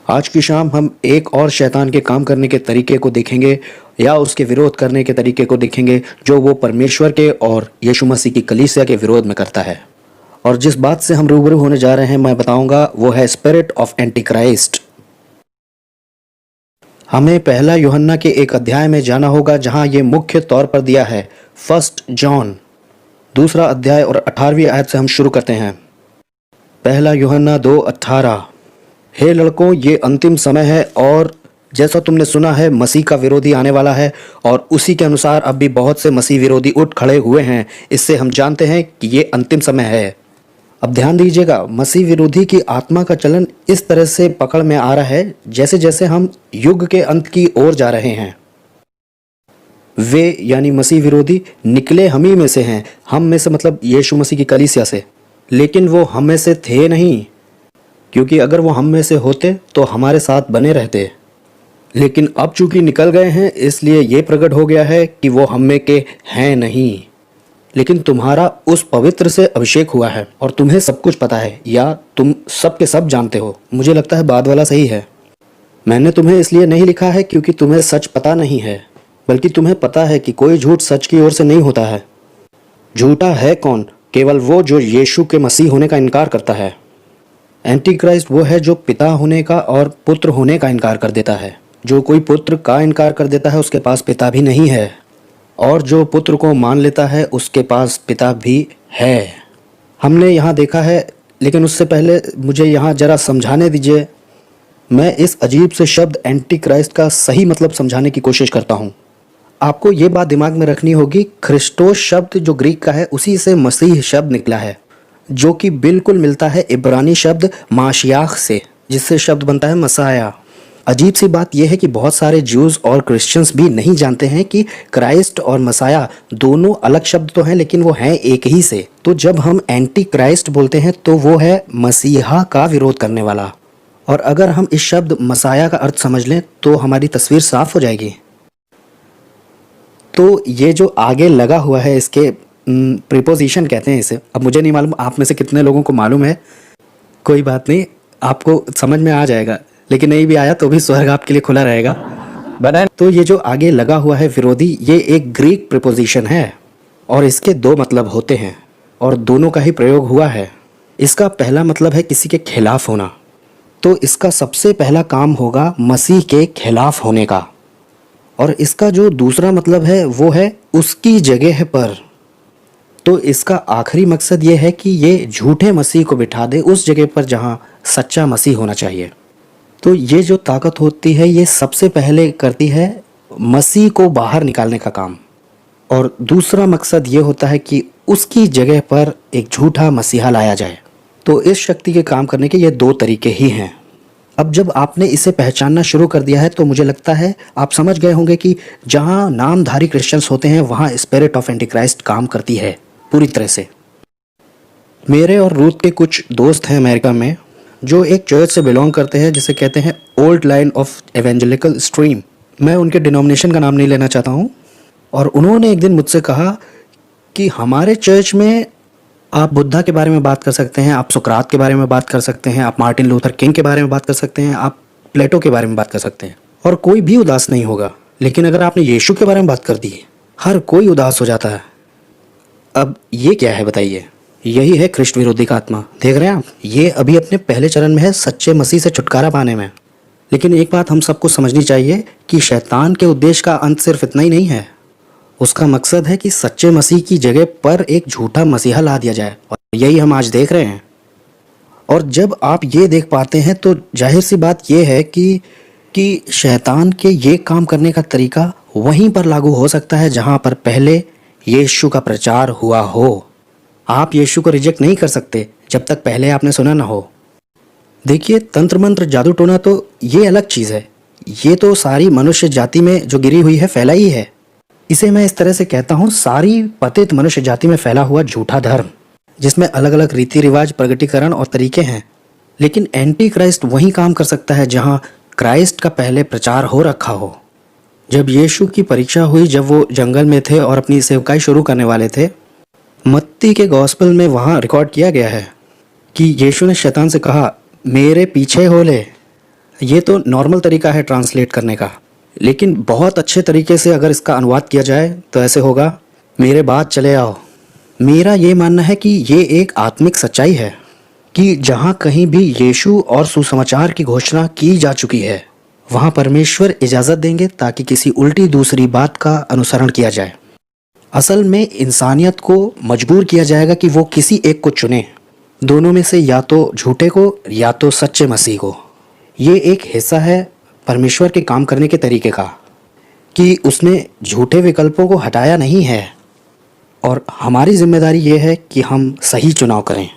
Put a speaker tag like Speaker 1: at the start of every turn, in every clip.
Speaker 1: आज की शाम हम एक और शैतान के काम करने के तरीके को देखेंगे या उसके विरोध करने के तरीके को देखेंगे जो वो परमेश्वर के और यीशु मसीह की कलीसिया के विरोध में करता है। और जिस बात से हम रूबरू होने जा रहे हैं मैं बताऊंगा वो है स्पिरिट ऑफ एंटी क्राइस्ट। हमें पहला यूहन्ना के एक अध्याय में जाना होगा जहां ये मुख्य तौर पर दिया है। 1 जॉन 2 अध्याय और 18वीं आयत से हम शुरू करते हैं। पहला यूहन्ना 2:18। हे लड़कों, ये अंतिम समय है और जैसा तुमने सुना है मसीह का विरोधी आने वाला है और उसी के अनुसार अब भी बहुत से मसीह विरोधी उठ खड़े हुए हैं। इससे हम जानते हैं कि ये अंतिम समय है। अब ध्यान दीजिएगा, मसीह विरोधी की आत्मा का चलन इस तरह से पकड़ में आ रहा है जैसे जैसे हम युग के अंत की ओर जा रहे हैं। वे यानी मसीह विरोधी निकले हम ही में से हैं। हम में से मतलब यीशु मसीह की कलीसिया से, लेकिन वो हम में से थे नहीं, क्योंकि अगर वो हम में से होते तो हमारे साथ बने रहते। लेकिन अब चूंकि निकल गए हैं इसलिए ये प्रकट हो गया है कि वो हम में के हैं नहीं। लेकिन तुम्हारा उस पवित्र से अभिषेक हुआ है और तुम्हें सब कुछ पता है, या तुम सब के सब जानते हो। मुझे लगता है बाद वाला सही है। मैंने तुम्हें इसलिए नहीं लिखा है क्योंकि तुम्हें सच पता नहीं है, बल्कि तुम्हें पता है कि कोई झूठ सच की ओर से नहीं होता है। झूठा है कौन? केवल वो जो यीशु के मसीह होने का इनकार करता है। एंटी क्राइस्ट वो है जो पिता होने का और पुत्र होने का इनकार कर देता है। जो कोई पुत्र का इनकार कर देता है उसके पास पिता भी नहीं है, और जो पुत्र को मान लेता है उसके पास पिता भी है। हमने यहाँ देखा है, लेकिन उससे पहले मुझे यहाँ जरा समझाने दीजिए। मैं इस अजीब से शब्द एंटी क्राइस्ट का सही मतलब समझाने की कोशिश करता हूँ। आपको ये बात दिमाग में रखनी होगी, क्रिस्टोस शब्द जो ग्रीक का है उसी से मसीह शब्द निकला है, जो कि बिल्कुल मिलता है इब्रानी शब्द माशियाख से, जिससे शब्द बनता है मसाया। अजीब सी बात यह है कि बहुत सारे ज्यूज और क्रिश्चियंस भी नहीं जानते हैं कि क्राइस्ट और मसाया दोनों अलग शब्द तो हैं, लेकिन वो हैं एक ही से। तो जब हम एंटी क्राइस्ट बोलते हैं तो वो है मसीहा का विरोध करने वाला। और अगर हम इस शब्द मसाया का अर्थ समझ लें तो हमारी तस्वीर साफ हो जाएगी। तो ये जो आगे लगा हुआ है इसके प्रीपोजिशन कहते हैं इसे। अब मुझे नहीं मालूम आप में से कितने लोगों को मालूम है, कोई बात नहीं, आपको समझ में आ जाएगा। लेकिन नहीं भी आया तो भी स्वर्ग आपके लिए खुला रहेगा। तो ये जो आगे लगा हुआ है विरोधी, ये एक ग्रीक प्रीपोजिशन है और इसके 2 मतलब होते हैं और दोनों का ही प्रयोग हुआ है। इसका पहला मतलब है किसी के खिलाफ होना, तो इसका सबसे पहला काम होगा मसीह के खिलाफ होने का। और इसका जो दूसरा मतलब है वो है उसकी जगह पर। तो इसका आखिरी मकसद ये है कि ये झूठे मसीह को बिठा दे उस जगह पर जहाँ सच्चा मसीह होना चाहिए। तो ये जो ताकत होती है ये सबसे पहले करती है मसीह को बाहर निकालने का काम, और दूसरा मकसद ये होता है कि उसकी जगह पर एक झूठा मसीहा लाया जाए। तो इस शक्ति के काम करने के ये 2 तरीके ही हैं। अब जब आपने इसे पहचानना शुरू कर दिया है तो मुझे लगता है आप समझ गए होंगे कि जहाँ नामधारी क्रिश्चियंस होते हैं वहाँ स्पिरिट ऑफ एंटी क्राइस्ट काम करती है पूरी तरह से। मेरे और रूथ के कुछ दोस्त हैं अमेरिका में जो एक चर्च से बिलोंग करते हैं जिसे कहते हैं old line of evangelical stream. मैं उनके डिनोमिनेशन का नाम नहीं लेना चाहता हूँ। और उन्होंने एक दिन मुझसे कहा कि हमारे चर्च में आप बुद्धा के बारे में बात कर सकते हैं, आप सुकरात के बारे में बात कर सकते हैं, आप मार्टिन लूथर किंग के बारे में बात कर सकते हैं, आप प्लेटो के बारे में बात कर सकते हैं, और कोई भी उदास नहीं होगा। लेकिन अगर आपने यीशु के बारे में बात कर दी हर कोई उदास हो जाता है। अब ये क्या है बताइए? यही है ख्रिस्ट विरोधी का आत्मा। देख रहे हैं आप, ये अभी अपने पहले चरण में है सच्चे मसीह से छुटकारा पाने में। लेकिन एक बात हम सबको समझनी चाहिए कि शैतान के उद्देश्य का अंत सिर्फ इतना ही नहीं है। उसका मकसद है कि सच्चे मसीह की जगह पर एक झूठा मसीहा ला दिया जाए, और यही हम आज देख रहे हैं। और जब आप ये देख पाते हैं तो जाहिर सी बात ये है कि शैतान के ये काम करने का तरीका वहीं पर लागू हो सकता है जहाँ पर पहले यीशु का प्रचार हुआ हो। आप यीशु को रिजेक्ट नहीं कर सकते जब तक पहले आपने सुना ना हो। देखिए, तंत्र मंत्र जादू टोना तो ये अलग चीज़ है। ये तो सारी मनुष्य जाति में जो गिरी हुई है फैला ही है। इसे मैं इस तरह से कहता हूँ, सारी पतित मनुष्य जाति में फैला हुआ झूठा धर्म, जिसमें अलग अलग रीति रिवाज, प्रगटीकरण और तरीके हैं। लेकिन एंटी क्राइस्ट वहीं काम कर सकता है जहाँ क्राइस्ट का पहले प्रचार हो रखा हो। जब यीशु की परीक्षा हुई, जब वो जंगल में थे और अपनी सेवकाई शुरू करने वाले थे, मत्ती के गॉस्पेल में वहाँ रिकॉर्ड किया गया है कि यीशु ने शैतान से कहा, मेरे पीछे हो ले। ये तो नॉर्मल तरीका है ट्रांसलेट करने का, लेकिन बहुत अच्छे तरीके से अगर इसका अनुवाद किया जाए तो ऐसे होगा, मेरे बाद चले आओ। मेरा ये मानना है कि ये एक आत्मिक सच्चाई है कि जहाँ कहीं भी यीशु और सुसमाचार की घोषणा की जा चुकी है, वहाँ परमेश्वर इजाज़त देंगे ताकि किसी उल्टी दूसरी बात का अनुसरण किया जाए। असल में इंसानियत को मजबूर किया जाएगा कि वो किसी एक को चुने, दोनों में से या तो झूठे को या तो सच्चे मसीह को। ये एक हिस्सा है परमेश्वर के काम करने के तरीके का कि उसने झूठे विकल्पों को हटाया नहीं है, और हमारी जिम्मेदारी ये है कि हम सही चुनाव करें।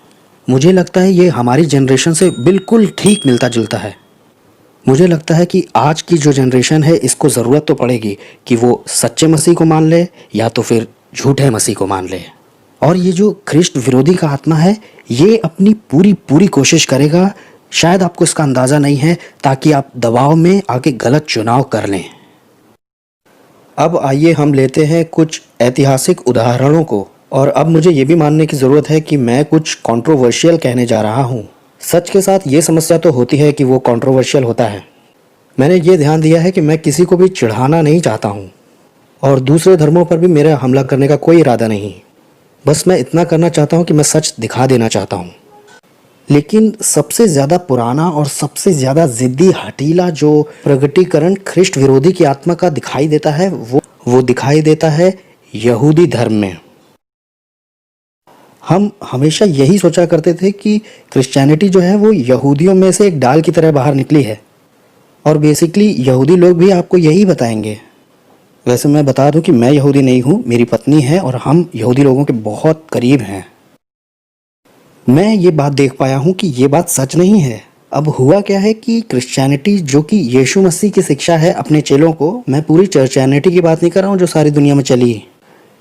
Speaker 1: मुझे लगता है ये हमारी जनरेशन से बिल्कुल ठीक मिलता जुलता है। मुझे लगता है कि आज की जो जनरेशन है इसको ज़रूरत तो पड़ेगी कि वो सच्चे मसीह को मान ले या तो फिर झूठे मसीह को मान ले। और ये जो ख्रिस्ट विरोधी का आत्मा है ये अपनी पूरी कोशिश करेगा, शायद आपको इसका अंदाज़ा नहीं है, ताकि आप दबाव में आके गलत चुनाव कर लें। अब आइए हम लेते हैं कुछ ऐतिहासिक उदाहरणों को, और अब मुझे ये भी मानने की ज़रूरत है कि मैं कुछ कंट्रोवर्शियल कहने जा रहा हूँ। सच के साथ ये समस्या तो होती है कि वो कंट्रोवर्शियल होता है। मैंने ये ध्यान दिया है कि मैं किसी को भी चिढ़ाना नहीं चाहता हूँ और दूसरे धर्मों पर भी मेरा हमला करने का कोई इरादा नहीं। बस मैं इतना करना चाहता हूँ कि मैं सच दिखा देना चाहता हूँ। लेकिन सबसे ज़्यादा पुराना और सबसे ज़्यादा ज़िद्दी हठीला जो प्रगटीकरण ख्रिस्ट विरोधी की आत्मा का दिखाई देता है वो दिखाई देता है यहूदी धर्म में। हम हमेशा यही सोचा करते थे कि क्रिश्चियनिटी जो है वो यहूदियों में से एक डाल की तरह बाहर निकली है, और बेसिकली यहूदी लोग भी आपको यही बताएंगे। वैसे मैं बता दूं कि मैं यहूदी नहीं हूँ, मेरी पत्नी है और हम यहूदी लोगों के बहुत करीब हैं। मैं ये बात देख पाया हूँ कि ये बात सच नहीं है। अब हुआ क्या है कि क्रिश्चियनिटी जो कि यीशु मसीह की शिक्षा है अपने चेलों को, मैं पूरी चर्चियनिटी की बात नहीं कर रहा हूँ जो सारी दुनिया में चली,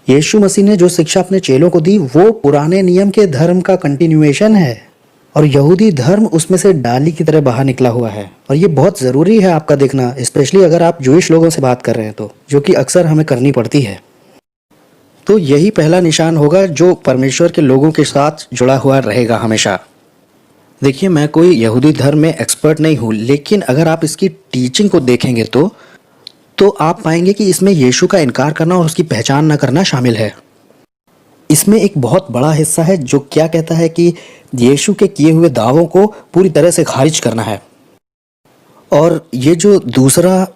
Speaker 1: यीशु मसीह ने जो शिक्षा अपने चेलों को दी वो पुराने नियम के धर्म का कंटिन्यूएशन है, और यहूदी धर्म उसमें से डाली की तरह बाहर निकला हुआ है। और ये बहुत ज़रूरी है आपका देखना, स्पेशली अगर आप जूइश लोगों से बात कर रहे हैं तो, जो कि अक्सर हमें करनी पड़ती है। तो यही पहला निशान होगा जो परमेश्वर के लोगों के साथ जुड़ा हुआ रहेगा हमेशा। देखिए, मैं कोई यहूदी धर्म में एक्सपर्ट नहीं हूँ, लेकिन अगर आप इसकी टीचिंग को देखेंगे तो आप पाएंगे कि इसमें यीशु का इनकार करना और उसकी पहचान न करना शामिल है। इसमें एक बहुत बड़ा हिस्सा है जो क्या कहता है कि यीशु के किए हुए दावों को पूरी तरह से खारिज करना है। और ये जो दूसरा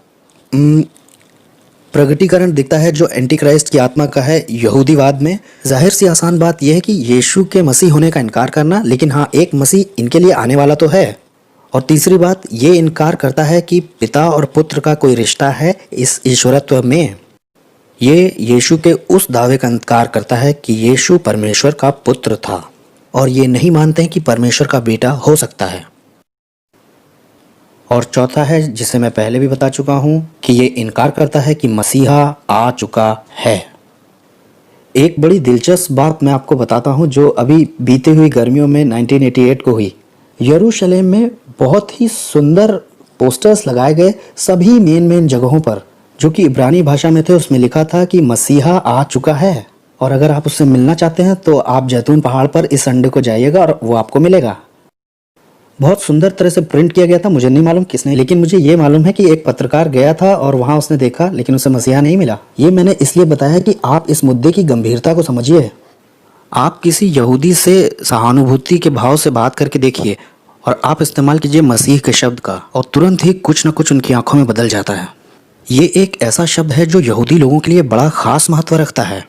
Speaker 1: प्रगटीकरण दिखता है जो एंटी क्राइस्ट की आत्मा का है यहूदीवाद में, जाहिर सी आसान बात यह है कि यीशु के मसीह होने का इनकार करना, लेकिन हाँ एक मसीह इनके लिए आने वाला तो है। और तीसरी बात, ये इनकार करता है कि पिता और पुत्र का कोई रिश्ता है इस ईश्वरत्व में। ये यीशु के उस दावे का इनकार करता है कि यीशु परमेश्वर का पुत्र था, और ये नहीं मानते हैं कि परमेश्वर का बेटा हो सकता है। और चौथा है, जिसे मैं पहले भी बता चुका हूँ, कि ये इनकार करता है कि मसीहा आ चुका है। एक बड़ी दिलचस्प बात मैं आपको बताता हूँ जो अभी बीते हुई गर्मियों में 1988 को हुई। यरूशलेम में बहुत ही सुंदर पोस्टर्स लगाए गए सभी मेन जगहों पर, जो कि इब्रानी भाषा में थे। उसमें लिखा था कि मसीहा आ चुका है, और अगर आप उससे मिलना चाहते हैं तो आप जैतून पहाड़ पर इस संडे को जाइएगा और वो आपको मिलेगा। बहुत सुंदर तरह से प्रिंट किया गया था। मुझे नहीं मालूम किसने, लेकिन मुझे ये मालूम है कि एक पत्रकार गया था और वहां उसने देखा, लेकिन उसे मसीहा नहीं मिला। ये मैंने इसलिए बताया कि आप इस मुद्दे की गंभीरता को समझिए। आप किसी यहूदी से सहानुभूति के भाव से बात करके देखिए और आप इस्तेमाल कीजिए मसीह के शब्द का, और तुरंत ही कुछ न कुछ उनकी आंखों में बदल जाता है। ये एक ऐसा शब्द है जो यहूदी लोगों के लिए बड़ा खास महत्व रखता है।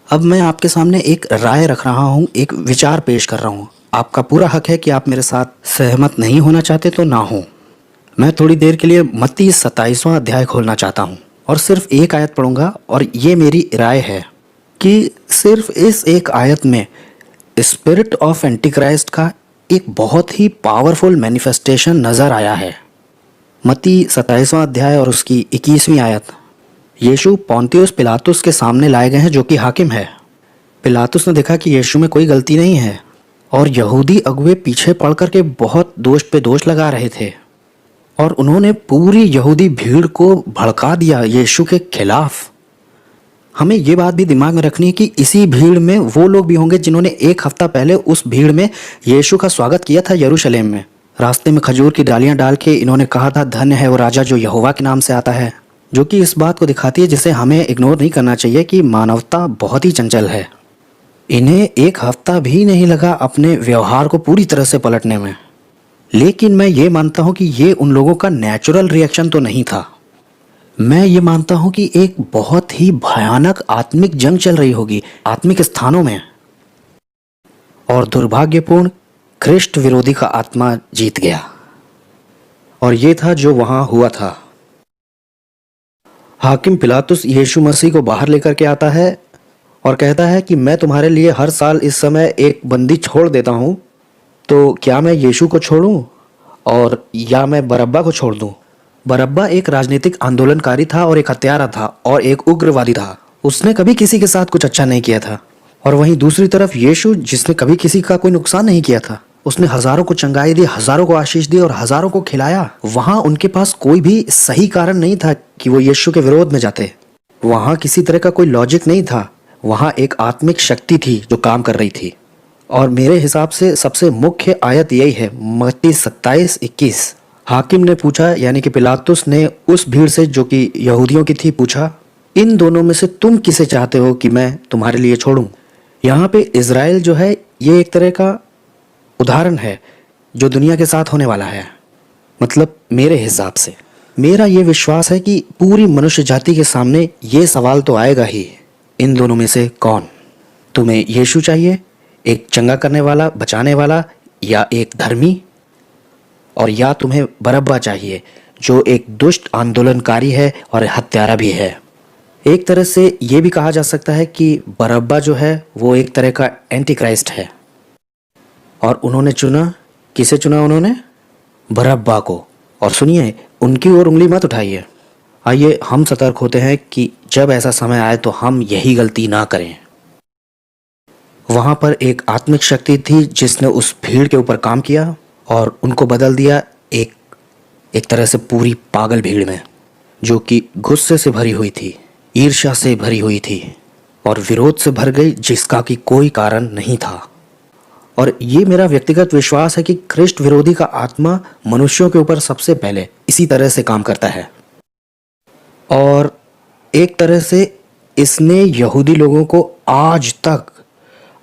Speaker 1: अब मैं आपके सामने एक राय रख रहा हूँ, एक विचार पेश कर रहा हूँ। आपका पूरा हक है कि आप मेरे साथ सहमत नहीं होना चाहते तो ना हो। मैं थोड़ी देर के लिए मत्ती 27वां अध्याय खोलना चाहता हूँ और सिर्फ एक आयत पढ़ूंगा, और ये मेरी राय है कि सिर्फ इस एक आयत में स्पिरिट ऑफ एंटीक्राइस्ट का एक बहुत ही पावरफुल मैनिफेस्टेशन नज़र आया है। मत्ती 27वां अध्याय और उसकी 21वीं आयत। यीशु पोंतियुस पिलातुस के सामने लाए गए हैं जो कि हाकिम है। पिलातुस ने देखा कि यीशु में कोई गलती नहीं है, और यहूदी अगुए पीछे पड़ कर के बहुत दोष पे दोष लगा रहे थे, और उन्होंने पूरी यहूदी भीड़ को भड़का दिया यीशु के खिलाफ। हमें ये बात भी दिमाग में रखनी है कि इसी भीड़ में वो लोग भी होंगे जिन्होंने एक हफ्ता पहले उस भीड़ में यीशु का स्वागत किया था यरूशलेम में, रास्ते में खजूर की डालियां डाल के इन्होंने कहा था, धन्य है वो राजा जो यहोवा के नाम से आता है, जो कि इस बात को दिखाती है जिसे हमें इग्नोर नहीं करना चाहिए कि मानवता बहुत ही चंचल है। इन्हें एक हफ्ता भी नहीं लगा अपने व्यवहार को पूरी तरह से पलटने में। लेकिन मैं ये मानता हूँ कि ये उन लोगों का नेचुरल रिएक्शन तो नहीं था। मैं ये मानता हूँ कि एक बहुत ही भयानक आत्मिक जंग चल रही होगी आत्मिक स्थानों में, और दुर्भाग्यपूर्ण ख्रिस्ट विरोधी का आत्मा जीत गया। और ये था जो वहां हुआ था। हाकिम पिलातुस यीशु मसीह को बाहर लेकर के आता है और कहता है कि मैं तुम्हारे लिए हर साल इस समय एक बंदी छोड़ देता हूँ, तो क्या मैं यीशु को छोड़ूं और या मैं बरअब्बा को छोड़ दूं? बरअब्बा एक राजनीतिक आंदोलनकारी था और एक हत्यारा था और एक उग्रवादी था। उसने कभी किसी के साथ कुछ अच्छा नहीं किया था। और वहीं दूसरी तरफ यीशु, जिसने कभी किसी का कोई नुकसान नहीं किया था, उसने हजारों को चंगाई दी, हजारों को आशीष दी और हजारों को खिलाया। वहां उनके पास कोई भी सही कारण नहीं था कि वो यीशु के विरोध में जाते। वहां किसी तरह का कोई लॉजिक नहीं था। वहां एक आत्मिक शक्ति थी जो काम कर रही थी। और मेरे हिसाब से सबसे मुख्य आयत यही है, मत्ती 27:21। हाकिम ने पूछा, यानी कि पिलातुस ने उस भीड़ से जो कि यहूदियों की थी पूछा, इन दोनों में से तुम किसे चाहते हो कि मैं तुम्हारे लिए छोड़ूं? यहाँ पे इज़राइल जो है ये एक तरह का उदाहरण है जो दुनिया के साथ होने वाला है। मतलब मेरे हिसाब से मेरा ये विश्वास है कि पूरी मनुष्य जाति के सामने ये सवाल तो आएगा ही, इन दोनों में से कौन? तुम्हें यीशु चाहिए, एक चंगा करने वाला, बचाने वाला, या एक धर्मी? और या तुम्हें बरअब्बा चाहिए जो एक दुष्ट आंदोलनकारी है और हत्यारा भी है? एक तरह से ये भी कहा जा सकता है कि बरअब्बा जो है वो एक तरह का एंटी क्राइस्ट है। और उन्होंने चुना, किसे चुना उन्होंने? बरअब्बा को। और सुनिए, उनकी ओर उंगली मत उठाइए। आइए हम सतर्क होते हैं कि जब ऐसा समय आए तो हम यही गलती ना करें। वहां पर एक आत्मिक शक्ति थी जिसने उस भीड़ के ऊपर काम किया और उनको बदल दिया एक तरह से पूरी पागल भीड़ में, जो कि गुस्से से भरी हुई थी, ईर्ष्या से भरी हुई थी और विरोध से भर गई जिसका कि कोई कारण नहीं था। और ये मेरा व्यक्तिगत विश्वास है कि ख्रिस्ट विरोधी का आत्मा मनुष्यों के ऊपर सबसे पहले इसी तरह से काम करता है। और एक तरह से इसने यहूदी लोगों को आज तक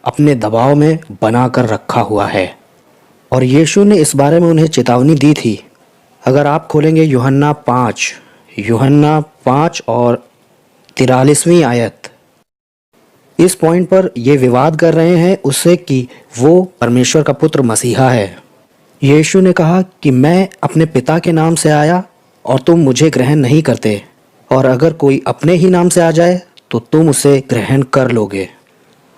Speaker 1: अपने दबाव में बनाकर रखा हुआ है। और यीशु ने इस बारे में उन्हें चेतावनी दी थी। अगर आप खोलेंगे यूहन्ना 5 और 43वीं आयत, इस पॉइंट पर ये विवाद कर रहे हैं उससे कि वो परमेश्वर का पुत्र मसीहा है। यीशु ने कहा कि मैं अपने पिता के नाम से आया और तुम मुझे ग्रहण नहीं करते, और अगर कोई अपने ही नाम से आ जाए तो तुम उसे ग्रहण कर लोगे।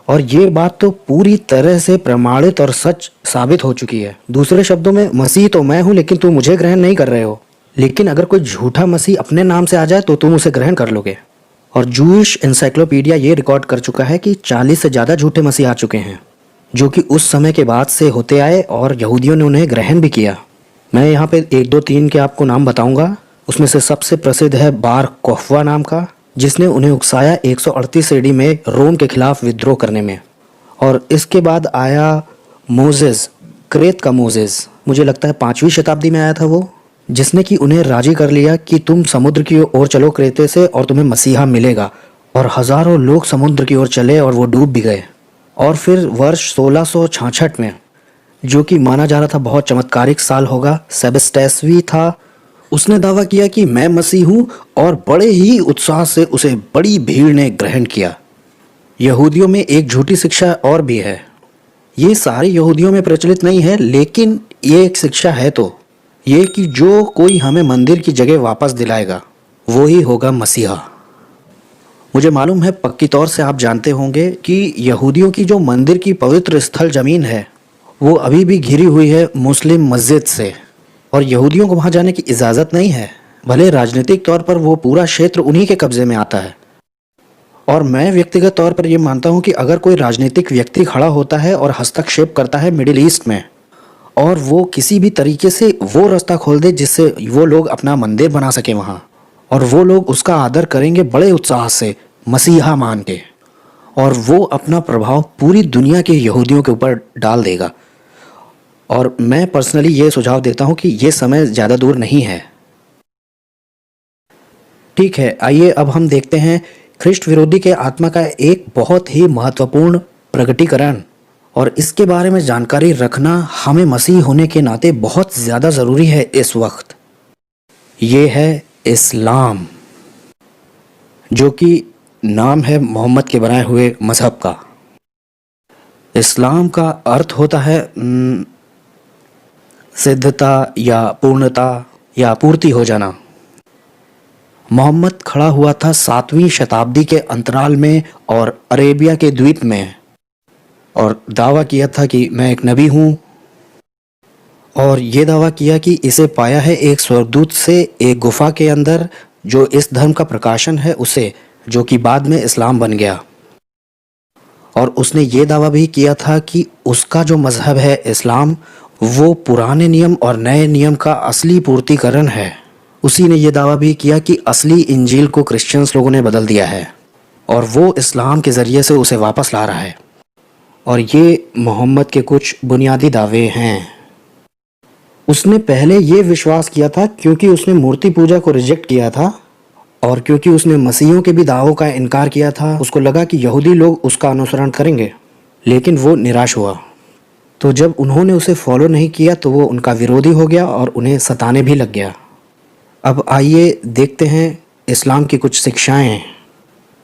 Speaker 1: और ये बात तो पूरी तरह से प्रमाणित और सच साबित हो चुकी है। दूसरे शब्दों में, मसीह तो मैं हूँ लेकिन तुम मुझे ग्रहण नहीं कर रहे हो। लेकिन अगर कोई झूठा मसीह अपने नाम से आ जाए तो तुम उसे ग्रहण कर लोगे। और जूइश एनसाइक्लोपीडिया ये रिकॉर्ड कर चुका है कि 40 से ज़्यादा झूठे मसीह आ चुके हैं, जो कि उस समय के बाद से होते आए और यहूदियों ने उन्हें ग्रहण भी किया। मैं यहाँ पे 1, 2, 3 के आपको नाम बताऊंगा। उसमें से सबसे प्रसिद्ध है बार कोख्वा नाम का, जिसने उन्हें उकसाया 138 AD में रोम के खिलाफ विद्रोह करने में। और इसके बाद आया मोजेस, क्रेत का मोजेस, मुझे लगता है 5वीं शताब्दी में आया था वो, जिसने कि उन्हें राजी कर लिया कि तुम समुद्र की ओर चलो क्रेते से और तुम्हें मसीहा मिलेगा। और हजारों लोग समुद्र की ओर चले और वो डूब भी गए। और फिर वर्ष 1666 में, जो कि माना जा रहा था बहुत चमत्कारिक साल होगा, सेबस्टेसवी था, उसने दावा किया कि मैं मसीह हूँ और बड़े ही उत्साह से उसे बड़ी भीड़ ने ग्रहण किया। यहूदियों में एक झूठी शिक्षा और भी है, ये सारे यहूदियों में प्रचलित नहीं है, लेकिन ये एक शिक्षा है तो ये कि जो कोई हमें मंदिर की जगह वापस दिलाएगा वो ही होगा मसीहा। मुझे मालूम है पक्की तौर से आप जानते होंगे कि यहूदियों की जो मंदिर की पवित्र स्थल ज़मीन है वो अभी भी घिरी हुई है मुस्लिम मस्जिद से, और यहूदियों को वहाँ जाने की इजाज़त नहीं है। भले राजनीतिक तौर पर वो पूरा क्षेत्र उन्हीं के कब्ज़े में आता है। और मैं व्यक्तिगत तौर पर ये मानता हूँ कि अगर कोई राजनीतिक व्यक्ति खड़ा होता है और हस्तक्षेप करता है मिडिल ईस्ट में, और वो किसी भी तरीके से वो रास्ता खोल दे जिससे वो लोग अपना मंदिर बना सके वहाँ, और वो लोग उसका आदर करेंगे बड़े उत्साह से मसीहा मान के, और वो अपना प्रभाव पूरी दुनिया के यहूदियों के ऊपर डाल देगा। और मैं पर्सनली ये सुझाव देता हूँ कि ये समय ज़्यादा दूर नहीं है। ठीक है, आइए अब हम देखते हैं ख्रिस्ट विरोधी के आत्मा का एक बहुत ही महत्वपूर्ण प्रकटीकरण, और इसके बारे में जानकारी रखना हमें मसीह होने के नाते बहुत ज़्यादा ज़रूरी है इस वक्त। ये है इस्लाम, जो कि नाम है मोहम्मद के बनाए हुए मज़हब का। इस्लाम का अर्थ होता है सिद्धता या पूर्णता या पूर्ति हो जाना। मोहम्मद खड़ा हुआ था 7वीं शताब्दी के अंतराल में और अरेबिया के द्वीप में, और दावा किया था कि मैं एक नबी हूँ, और ये दावा किया कि इसे पाया है एक स्वर्गदूत से एक गुफा के अंदर, जो इस धर्म का प्रकाशन है उसे, जो कि बाद में इस्लाम बन गया। और उसने ये दावा भी किया था कि उसका जो मज़हब है इस्लाम, वो पुराने नियम और नए नियम का असली पूर्तिकरण है। उसी ने ये दावा भी किया कि असली इंजील को क्रिश्चियंस लोगों ने बदल दिया है और वो इस्लाम के ज़रिए से उसे वापस ला रहा है। और ये मोहम्मद के कुछ बुनियादी दावे हैं। उसने पहले ये विश्वास किया था, क्योंकि उसने मूर्ति पूजा को रिजेक्ट किया था और क्योंकि उसने मसीहों के भी दावों का इनकार किया था, उसको लगा कि यहूदी लोग उसका अनुसरण करेंगे, लेकिन वो निराश हुआ। तो जब उन्होंने उसे फॉलो नहीं किया तो वो उनका विरोधी हो गया और उन्हें सताने भी लग गया। अब आइए देखते हैं इस्लाम की कुछ शिक्षाएं।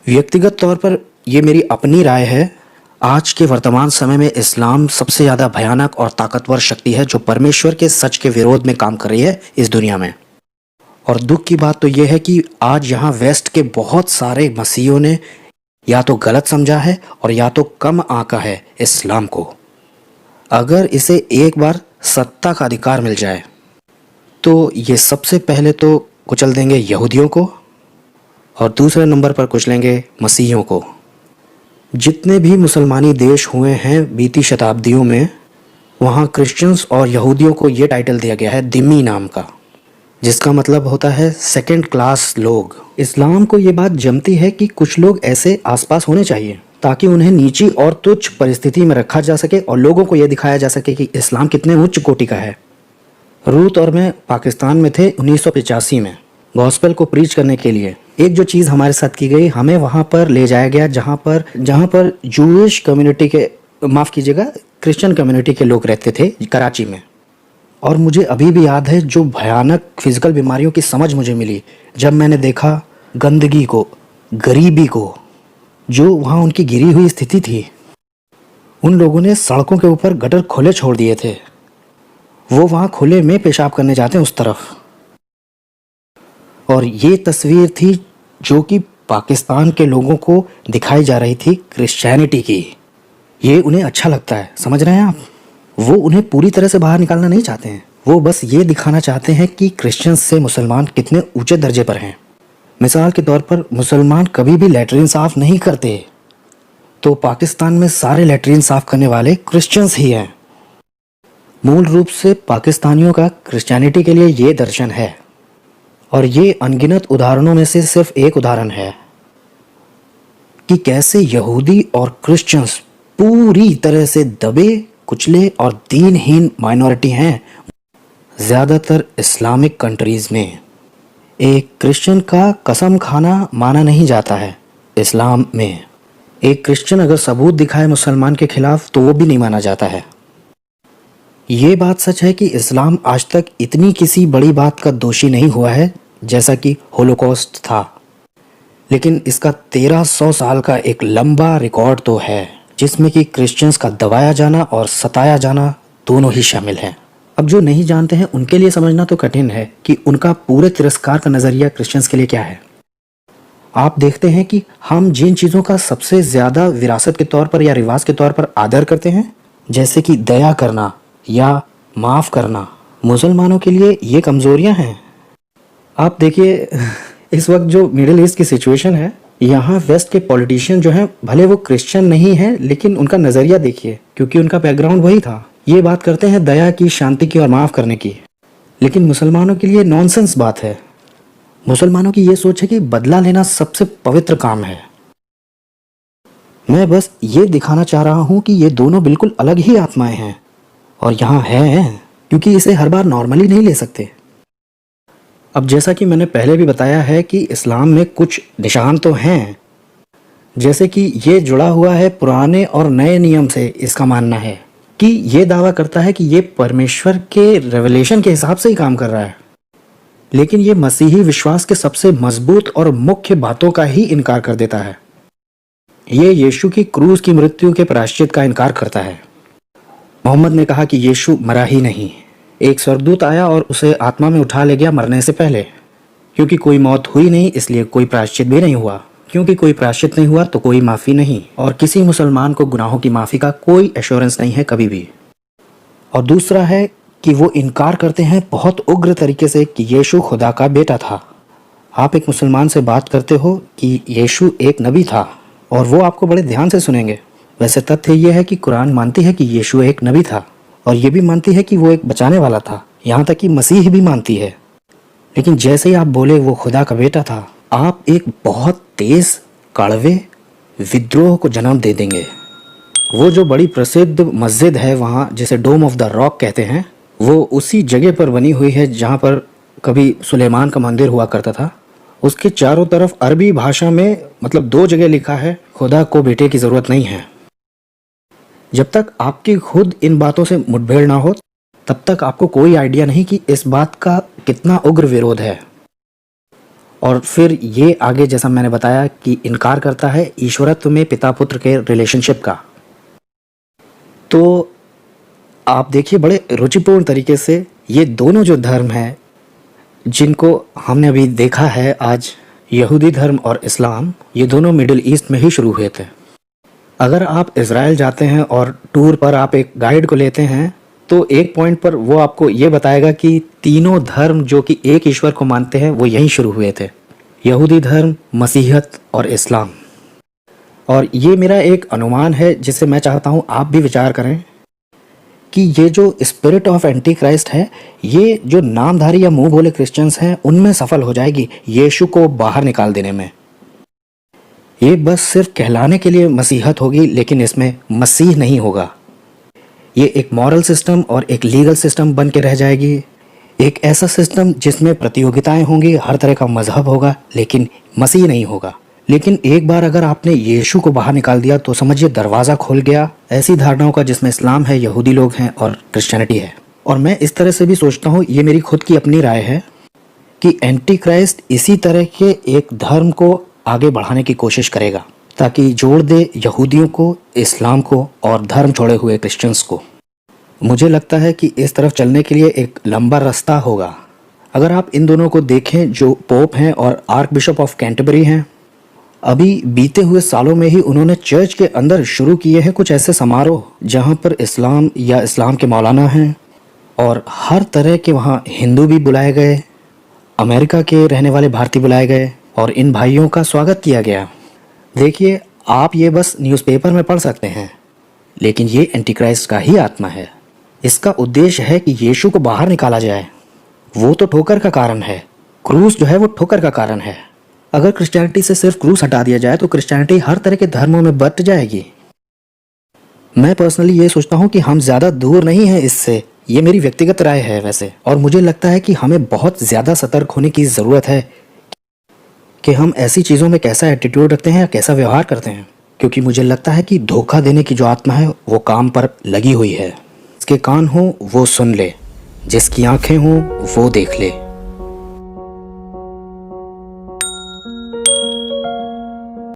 Speaker 1: व्यक्तिगत तौर पर ये मेरी अपनी राय है, आज के वर्तमान समय में इस्लाम सबसे ज़्यादा भयानक और ताकतवर शक्ति है जो परमेश्वर के सच के विरोध में काम कर रही है इस दुनिया में। और दुख की बात तो यह है कि आज यहाँ वेस्ट के बहुत सारे मसीहों ने या तो गलत समझा है और या तो कम आंका है इस्लाम को। अगर इसे एक बार सत्ता का अधिकार मिल जाए तो ये सबसे पहले तो कुचल देंगे यहूदियों को और दूसरे नंबर पर कुचलेंगे मसीहियों को। जितने भी मुसलमानी देश हुए हैं बीती शताब्दियों में, वहाँ क्रिश्चियंस और यहूदियों को ये टाइटल दिया गया है दिमी नाम का, जिसका मतलब होता है सेकंड क्लास लोग। इस्लाम को ये बात जमती है कि कुछ लोग ऐसे आसपास होने चाहिए ताकि उन्हें नीची और तुच्छ परिस्थिति में रखा जा सके और लोगों को यह दिखाया जा सके कि इस्लाम कितने उच्च कोटि का है। रूथ और मैं पाकिस्तान में थे 1985 में गॉस्पेल को प्रीच करने के लिए। एक जो चीज़ हमारे साथ की गई, हमें वहाँ पर ले जाया गया जहाँ पर जूइश कम्युनिटी के, माफ़ कीजिएगा, क्रिश्चियन कम्युनिटी के लोग रहते थे कराची में। और मुझे अभी भी याद है जो भयानक फिजिकल बीमारियों की समझ मुझे मिली जब मैंने देखा गंदगी को, गरीबी को, जो वहाँ उनकी गिरी हुई स्थिति थी। उन लोगों ने सड़कों के ऊपर गटर खुले छोड़ दिए थे, वो वहाँ खुले में पेशाब करने जाते हैं उस तरफ। और ये तस्वीर थी जो कि पाकिस्तान के लोगों को दिखाई जा रही थी क्रिश्चियनिटी की। ये उन्हें अच्छा लगता है, समझ रहे हैं आप? वो उन्हें पूरी तरह से बाहर निकालना नहीं चाहते हैं, वो बस ये दिखाना चाहते हैं कि क्रिश्चियंस से मुसलमान कितने ऊंचे दर्जे पर हैं। मिसाल के तौर पर मुसलमान कभी भी लैट्रिन साफ़ नहीं करते, तो पाकिस्तान में सारे लैट्रिन साफ़ करने वाले क्रिश्चियंस ही हैं। मूल रूप से पाकिस्तानियों का क्रिश्चियनिटी के लिए ये दर्शन है, और ये अनगिनत उदाहरणों में से सिर्फ एक उदाहरण है कि कैसे यहूदी और क्रिश्चियंस पूरी तरह से दबे, कुचले और दीनहीन माइनॉरिटी हैं ज़्यादातर इस्लामिक कंट्रीज़ में। एक क्रिश्चियन का कसम खाना माना नहीं जाता है इस्लाम में। एक क्रिश्चियन अगर सबूत दिखाए मुसलमान के खिलाफ तो वो भी नहीं माना जाता है। ये बात सच है कि इस्लाम आज तक इतनी किसी बड़ी बात का दोषी नहीं हुआ है जैसा कि होलोकॉस्ट था, लेकिन इसका 1300 साल का एक लंबा रिकॉर्ड तो है जिसमें कि क्रिश्चियंस का दबाया जाना और सताया जाना दोनों ही शामिल हैं। अब जो नहीं जानते हैं उनके लिए समझना तो कठिन है कि उनका पूरे तिरस्कार का नज़रिया क्रिश्चियंस के लिए क्या है। आप देखते हैं कि हम जिन चीज़ों का सबसे ज़्यादा विरासत के तौर पर या रिवाज के तौर पर आदर करते हैं, जैसे कि दया करना या माफ़ करना, मुसलमानों के लिए ये कमज़ोरियां हैं। आप देखिए इस वक्त जो मिडिल ईस्ट की सिचुएशन है, यहाँ वेस्ट के पॉलिटिशियन जो हैं, भले वो क्रिश्चियन नहीं हैं, लेकिन उनका नज़रिया देखिए, क्योंकि उनका बैकग्राउंड वही था। ये बात करते हैं दया की, शांति की और माफ़ करने की, लेकिन मुसलमानों के लिए नॉनसेंस बात है। मुसलमानों की ये सोच है कि बदला लेना सबसे पवित्र काम है। मैं बस ये दिखाना चाह रहा हूँ कि ये दोनों बिल्कुल अलग ही आत्माएं हैं। और यहाँ है, क्योंकि इसे हर बार नॉर्मली नहीं ले सकते। अब जैसा कि मैंने पहले भी बताया है कि इस्लाम में कुछ निशान तो हैं, जैसे कि ये जुड़ा हुआ है पुराने और नए नियम से। इसका मानना है कि ये दावा करता है कि ये परमेश्वर के रेवलेशन के हिसाब से ही काम कर रहा है, लेकिन ये मसीही विश्वास के सबसे मजबूत और मुख्य बातों का ही इनकार कर देता है। ये यीशु की क्रूस की मृत्यु के प्रायश्चित का इनकार करता है। मोहम्मद ने कहा कि यीशु मरा ही नहीं, एक स्वर्गदूत आया और उसे आत्मा में उठा ले गया मरने से पहले। क्योंकि कोई मौत हुई नहीं इसलिए कोई प्रायश्चित भी नहीं हुआ, क्योंकि कोई प्रायश्चित नहीं हुआ तो कोई माफ़ी नहीं, और किसी मुसलमान को गुनाहों की माफ़ी का कोई एश्योरेंस नहीं है कभी भी। और दूसरा है कि वो इनकार करते हैं बहुत उग्र तरीके से कि यीशु खुदा का बेटा था। आप एक मुसलमान से बात करते हो कि यीशु एक नबी था और वो आपको बड़े ध्यान से सुनेंगे। वैसे तथ्य ये है कि कुरान मानती है कि यीशु एक नबी था, और ये भी मानती है कि वो एक बचाने वाला था, यहाँ तक कि मसीह भी मानती है। लेकिन जैसे ही आप बोले वो खुदा का बेटा था, आप एक बहुत तेज कड़वे विद्रोह को जन्म दे देंगे। वो जो बड़ी प्रसिद्ध मस्जिद है वहाँ, जिसे डोम ऑफ द रॉक कहते हैं, वो उसी जगह पर बनी हुई है जहाँ पर कभी सुलेमान का मंदिर हुआ करता था। उसके चारों तरफ अरबी भाषा में मतलब 2 जगह लिखा है खुदा को बेटे की ज़रूरत नहीं है। जब तक आपकी खुद इन बातों से मुठभेड़ ना हो तब तक आपको कोई आइडिया नहीं कि इस बात का कितना उग्र विरोध है। और फिर ये आगे जैसा मैंने बताया कि इनकार करता है ईश्वरत्व में पिता पुत्र के रिलेशनशिप का। तो आप देखिए बड़े रुचिपूर्ण तरीके से ये दोनों जो धर्म हैं जिनको हमने अभी देखा है आज, यहूदी धर्म और इस्लाम, ये दोनों मिडिल ईस्ट में ही शुरू हुए थे। अगर आप इज़राइल जाते हैं और टूर पर आप एक गाइड को लेते हैं तो एक पॉइंट पर वो आपको ये बताएगा कि तीनों धर्म जो कि एक ईश्वर को मानते हैं वो यहीं शुरू हुए थे, यहूदी धर्म, मसीहत और इस्लाम। और ये मेरा एक अनुमान है जिससे मैं चाहता हूँ आप भी विचार करें कि ये जो स्पिरिट ऑफ एंटी क्राइस्ट है, ये जो नामधारी या मुंह बोले क्रिश्चियंस हैं उनमें सफल हो जाएगी यीशु को बाहर निकाल देने में। ये बस सिर्फ कहलाने के लिए मसीहत होगी, लेकिन इसमें मसीह नहीं होगा। ये एक मॉरल सिस्टम और एक लीगल सिस्टम बन के रह जाएगी, एक ऐसा सिस्टम जिसमें प्रतियोगिताएं होंगी, हर तरह का मजहब होगा, लेकिन मसीह नहीं होगा। लेकिन एक बार अगर आपने यीशु को बाहर निकाल दिया तो समझिए दरवाज़ा खुल गया ऐसी धारणाओं का जिसमें इस्लाम है, यहूदी लोग हैं और क्रिश्चियनिटी है। और मैं इस तरह से भी सोचता हूँ, ये मेरी खुद की अपनी राय है, कि एंटी क्राइस्ट इसी तरह के एक धर्म को आगे बढ़ाने की कोशिश करेगा ताकि जोड़ दे यहूदियों को, इस्लाम को और धर्म छोड़े हुए क्रिश्चियंस को। मुझे लगता है कि इस तरफ चलने के लिए एक लंबा रास्ता होगा। अगर आप इन दोनों को देखें जो पोप हैं और आर्क बिशप ऑफ कैंटरबरी हैं, अभी बीते हुए सालों में ही उन्होंने चर्च के अंदर शुरू किए हैं कुछ ऐसे समारोह जहां पर इस्लाम या इस्लाम के मौलाना हैं, और हर तरह के वहां हिंदू भी बुलाए गए, अमेरिका के रहने वाले भारतीय बुलाए गए और इन भाइयों का स्वागत किया गया। देखिए, आप ये बस न्यूज़पेपर में पढ़ सकते हैं, लेकिन ये एंटीक्राइस्ट का ही आत्मा है। इसका उद्देश्य है कि यीशु को बाहर निकाला जाए। वो तो ठोकर का कारण है, क्रूस जो है वो ठोकर का कारण है। अगर क्रिश्चियनिटी से सिर्फ क्रूस हटा दिया जाए तो क्रिश्चियनिटी हर तरह के धर्मों में बट जाएगी। मैं पर्सनली ये सोचता हूँ कि हम ज़्यादा दूर नहीं हैं इससे, ये मेरी व्यक्तिगत राय है वैसे। और मुझे लगता है कि हमें बहुत ज़्यादा सतर्क होने की ज़रूरत है कि हम ऐसी चीज़ों में कैसा एटीट्यूड रखते हैं या कैसा व्यवहार करते हैं, क्योंकि मुझे लगता है कि धोखा देने की जो आत्मा है वो काम पर लगी हुई है। जिसके कान हो वो सुन ले, जिसकी आंखें हों वो देख ले।